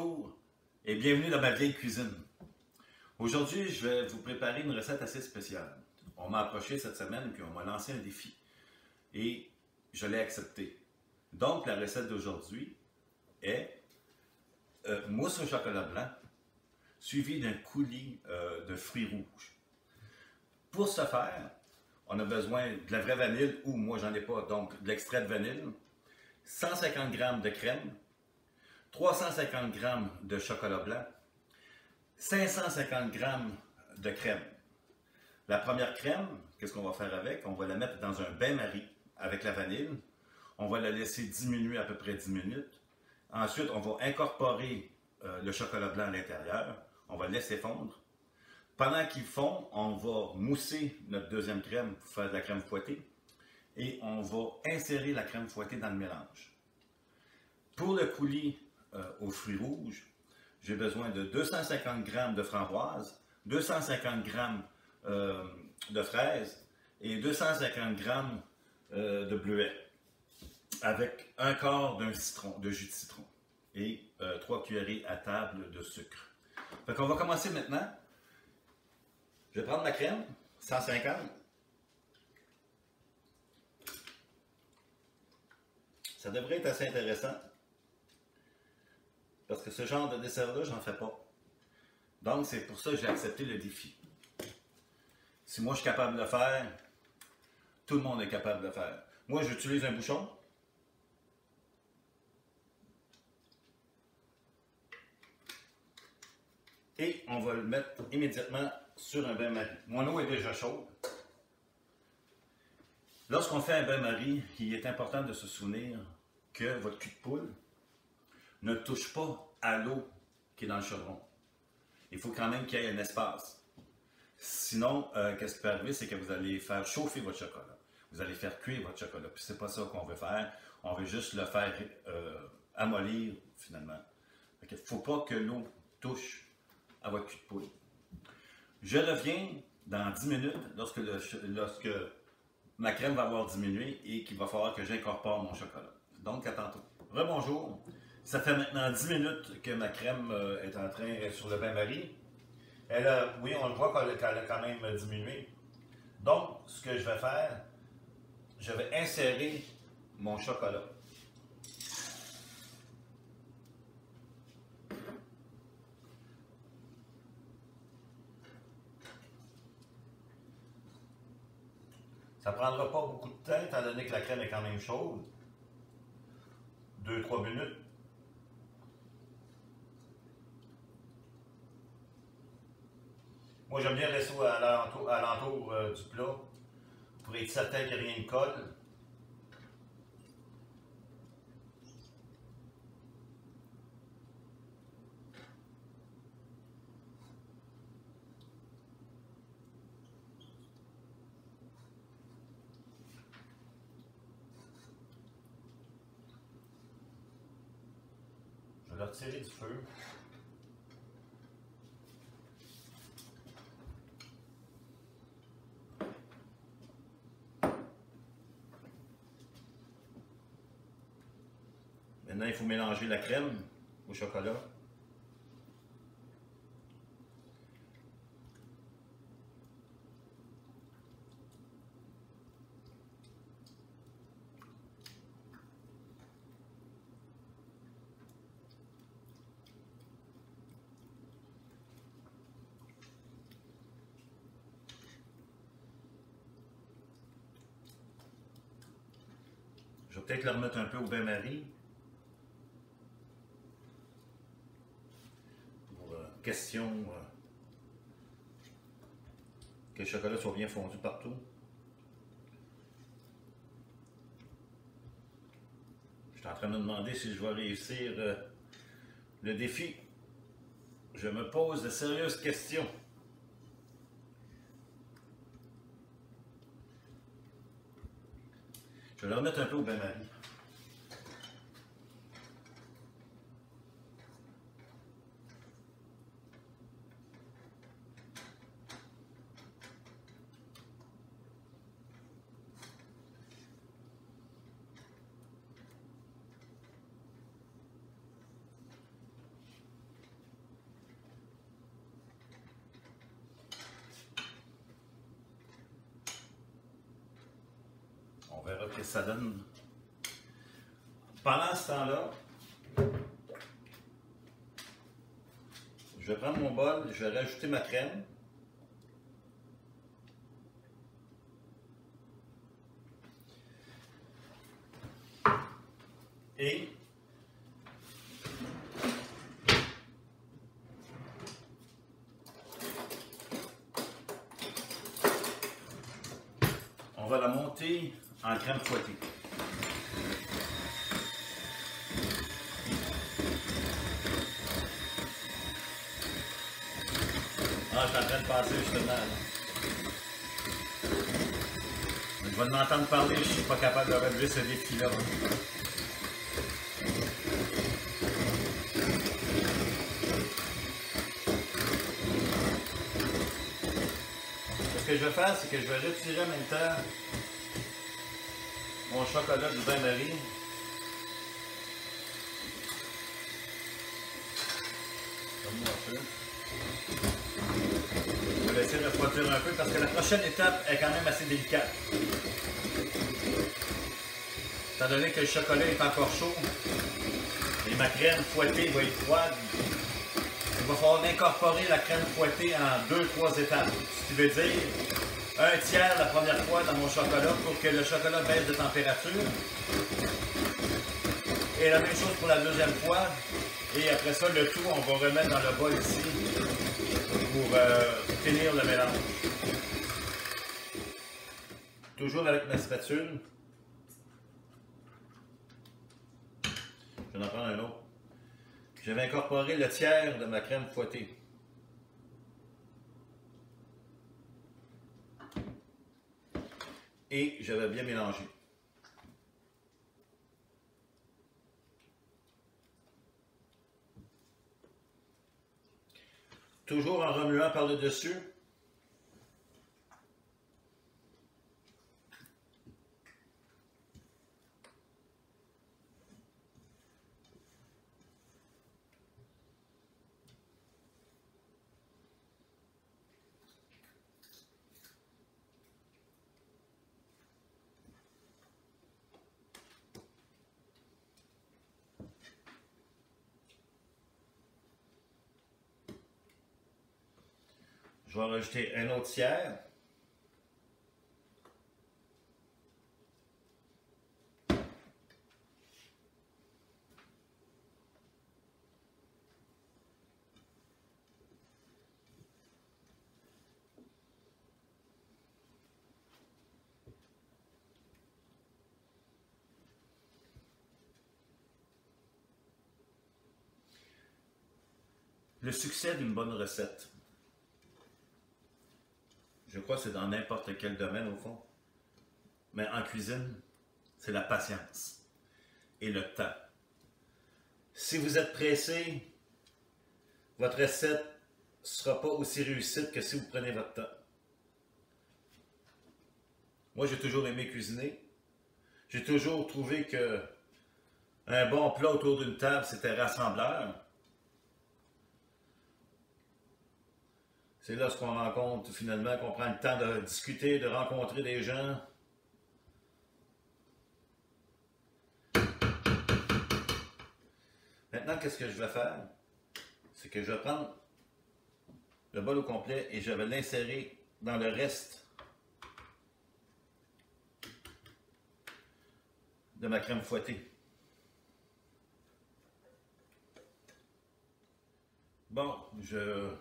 Bonjour et bienvenue dans ma vieille cuisine. Aujourd'hui, je vais vous préparer une recette assez spéciale. On m'a approché cette semaine puis on m'a lancé un défi et je l'ai accepté. Donc, la recette d'aujourd'hui est mousse au chocolat blanc suivie d'un coulis de fruits rouges. Pour ce faire, on a besoin de la vraie vanille ou moi j'en ai pas, donc de l'extrait de vanille, 150 g de crème, 350 g de chocolat blanc, 550 g de crème. La première crème, qu'est-ce qu'on va faire avec? On va la mettre dans un bain-marie avec la vanille. On va la laisser diminuer à peu près 10 minutes. Ensuite, on va incorporer le chocolat blanc à l'intérieur. On va le laisser fondre. Pendant qu'il fond, on va mousser notre deuxième crème pour faire de la crème fouettée. Et on va insérer la crème fouettée dans le mélange. Pour le coulis aux fruits rouges, j'ai besoin de 250 g de framboises, 250 g de fraises et 250 g de bleuets, avec un quart d'un citron, de jus de citron et 3 cuillerées à table de sucre. Donc on va commencer maintenant. Je vais prendre ma crème, 150. Ça devrait être assez intéressant. Parce que ce genre de dessert-là, j'en fais pas. Donc, c'est pour ça que j'ai accepté le défi. Si moi, je suis capable de le faire, tout le monde est capable de le faire. Moi, j'utilise un bouchon. Et on va le mettre immédiatement sur un bain-marie. Mon eau est déjà chaude. Lorsqu'on fait un bain-marie, il est important de se souvenir que votre cul de poule ne touche pas à l'eau qui est dans le chaudron. Il faut quand même qu'il y ait un espace. Sinon, qu'est-ce qui peut arriver, c'est que vous allez faire chauffer votre chocolat. Vous allez faire cuire votre chocolat. Puis c'est pas ça qu'on veut faire. On veut juste le faire amollir, finalement. Il ne faut pas que l'eau touche à votre cul de poule. Je reviens dans 10 minutes lorsque ma crème va avoir diminué et qu'il va falloir que j'incorpore mon chocolat. Donc, à tantôt. Rebonjour. Ça fait maintenant 10 minutes que ma crème est en train sur le bain-marie. Oui, on le voit qu'elle a quand même diminué. Donc, ce que je vais faire, je vais insérer mon chocolat. Ça ne prendra pas beaucoup de temps, étant donné que la crème est quand même chaude. 2-3 minutes. Moi, j'aime bien laisser à l'entour du plat pour être certain que rien ne colle. Je vais le retirer du feu. Maintenant, il faut mélanger la crème au chocolat. Je vais peut-être le remettre un peu au bain-marie. Question que le chocolat soit bien fondu partout. Je suis en train de me demander si je vais réussir le défi. Je me pose de sérieuses questions. Je vais le remettre un peu au bain-marie. que ça donne. Pendant ce temps-là, je vais prendre mon bol, je vais rajouter ma crème. Et on va la monter en crème fouettée. Ah, je suis en train de passer justement. Là. Je vais m'entendre parler, je ne suis pas capable de relever ce défi-là. Ce que je vais faire, c'est que je vais retirer en même temps mon chocolat du bain-marie. Je vais essayer de refroidir un peu parce que la prochaine étape est quand même assez délicate. Étant donné que le chocolat est encore chaud et ma crème fouettée va être froide, il va falloir incorporer la crème fouettée en 2-3 étapes. Ce qui veut dire un tiers la première fois dans mon chocolat pour que le chocolat baisse de température. Et la même chose pour la deuxième fois. Et après ça, le tout, on va remettre dans le bol ici pour finir le mélange. Toujours avec ma spatule. Je vais en prendre un autre. Je vais incorporer le tiers de ma crème fouettée. Et je vais bien mélanger. Toujours en remuant par le dessus. Je vais rajouter un autre tiers. Le succès d'une bonne recette, je crois que c'est dans n'importe quel domaine au fond, mais en cuisine, c'est la patience et le temps. Si vous êtes pressé, votre recette ne sera pas aussi réussite que si vous prenez votre temps. Moi, j'ai toujours aimé cuisiner. J'ai toujours trouvé que un bon plat autour d'une table, c'était rassembleur. C'est là ce qu'on rencontre finalement, qu'on prend le temps de discuter, de rencontrer des gens. Maintenant, qu'est-ce que je vais faire? C'est que je vais prendre le bol au complet et je vais l'insérer dans le reste de ma crème fouettée. Bon, je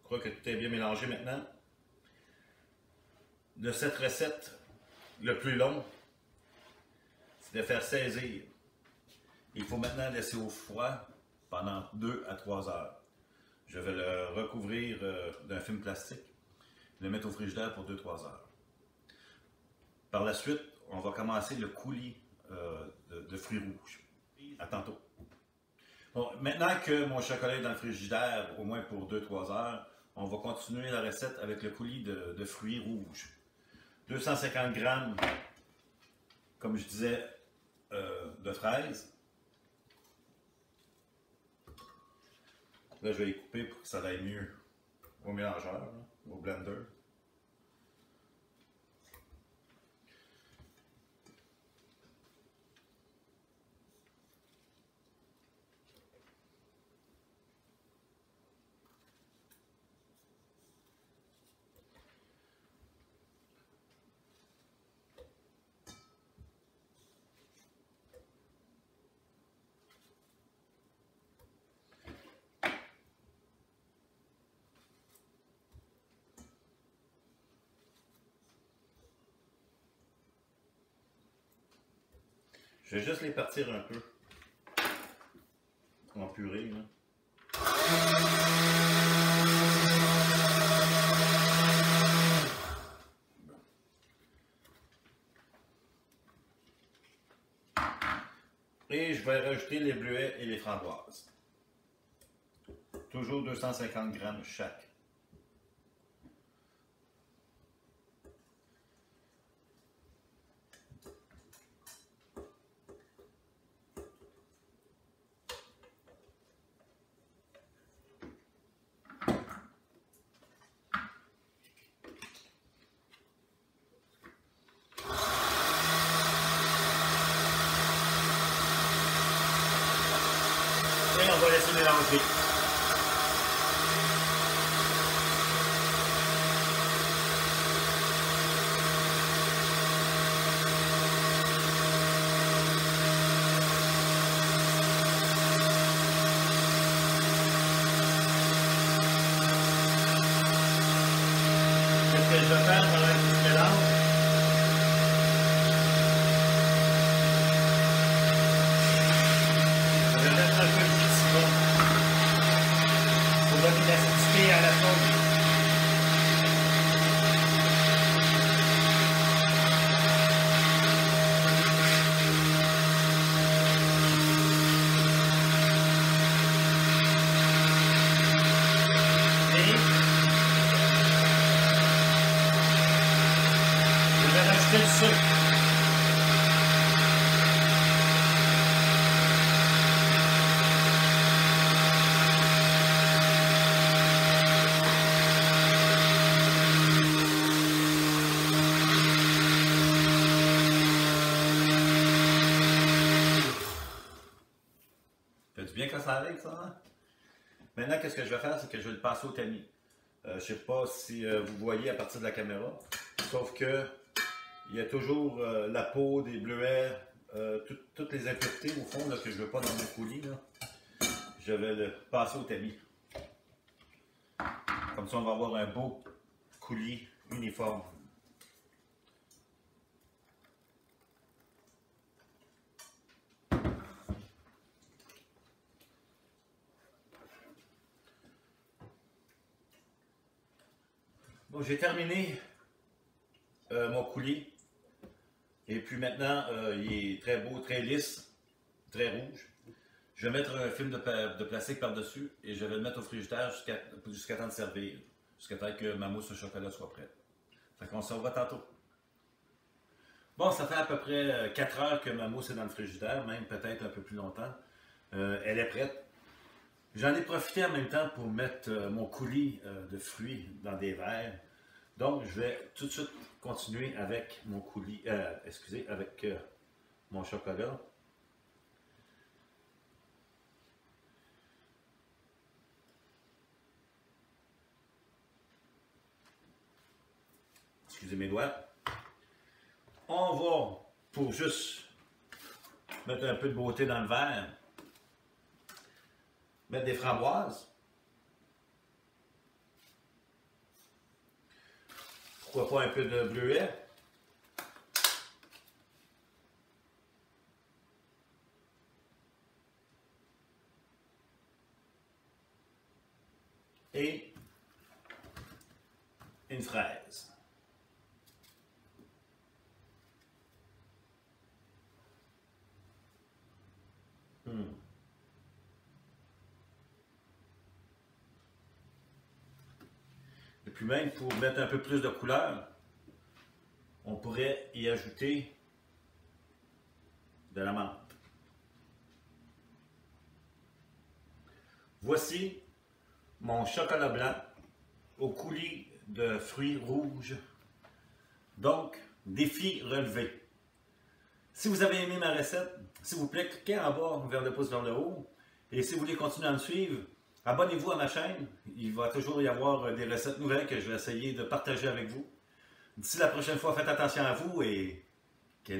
crois que tout est bien mélangé maintenant. De cette recette, le plus long, c'est de faire saisir. Il faut maintenant laisser au froid pendant 2 à 3 heures. Je vais le recouvrir d'un film plastique, le mettre au frigidaire pour 2-3 heures. Par la suite, on va commencer le coulis de fruits rouges. À tantôt. Bon, maintenant que mon chocolat est dans le frigidaire, au moins pour 2-3 heures, on va continuer la recette avec le coulis de fruits rouges. 250 grammes, comme je disais, de fraises. Là, je vais les couper pour que ça aille mieux au mélangeur, là, au blender. Je vais juste les partir un peu en purée, là. Et je vais rajouter les bleuets et les framboises. Toujours 250 grammes chaque. Et on va laisser mélanger. Qu'est-ce que je vais faire pendant qu'il se mélange? Je vais mettre un peu de jus de citron pour donner de l'acidité à la sauce. Et je vais rajouter du sucre. Ça fait du bien quand ça arrive, ça, hein? Maintenant, qu'est-ce que je vais faire, c'est que je vais le passer au tamis. Je ne sais pas si vous voyez à partir de la caméra, sauf que il y a toujours la peau des bleuets, toutes les impuretés au fond là, que je ne veux pas dans mon coulis. Là. Je vais le passer au tamis. Comme ça, on va avoir un beau coulis uniforme. Bon, j'ai terminé mon coulis. Et puis maintenant, il est très beau, très lisse, très rouge. Je vais mettre un film de plastique par-dessus et je vais le mettre au frigidaire jusqu'à temps de servir, jusqu'à temps que ma mousse au chocolat soit prête. Fait qu'on se revoit tantôt. Bon, ça fait à peu près 4 heures que ma mousse est dans le frigidaire, même peut-être un peu plus longtemps. Elle est prête. J'en ai profité en même temps pour mettre mon coulis de fruits dans des verres. Donc, je vais tout de suite continuer avec mon coulis, avec mon chocolat. Excusez mes doigts. On va, pour juste mettre un peu de beauté dans le verre, mettre des framboises. Pourquoi pas un peu de bleuet. Et une fraise. Et puis même pour mettre un peu plus de couleur, on pourrait y ajouter de la menthe. Voici mon chocolat blanc au coulis de fruits rouges. Donc, défi relevé. Si vous avez aimé ma recette, s'il vous plaît, cliquez en bas vers le pouce vers le haut. Et si vous voulez continuer à me suivre, abonnez-vous à ma chaîne. Il va toujours y avoir des recettes nouvelles que je vais essayer de partager avec vous. D'ici la prochaine fois, faites attention à vous et qu'est-ce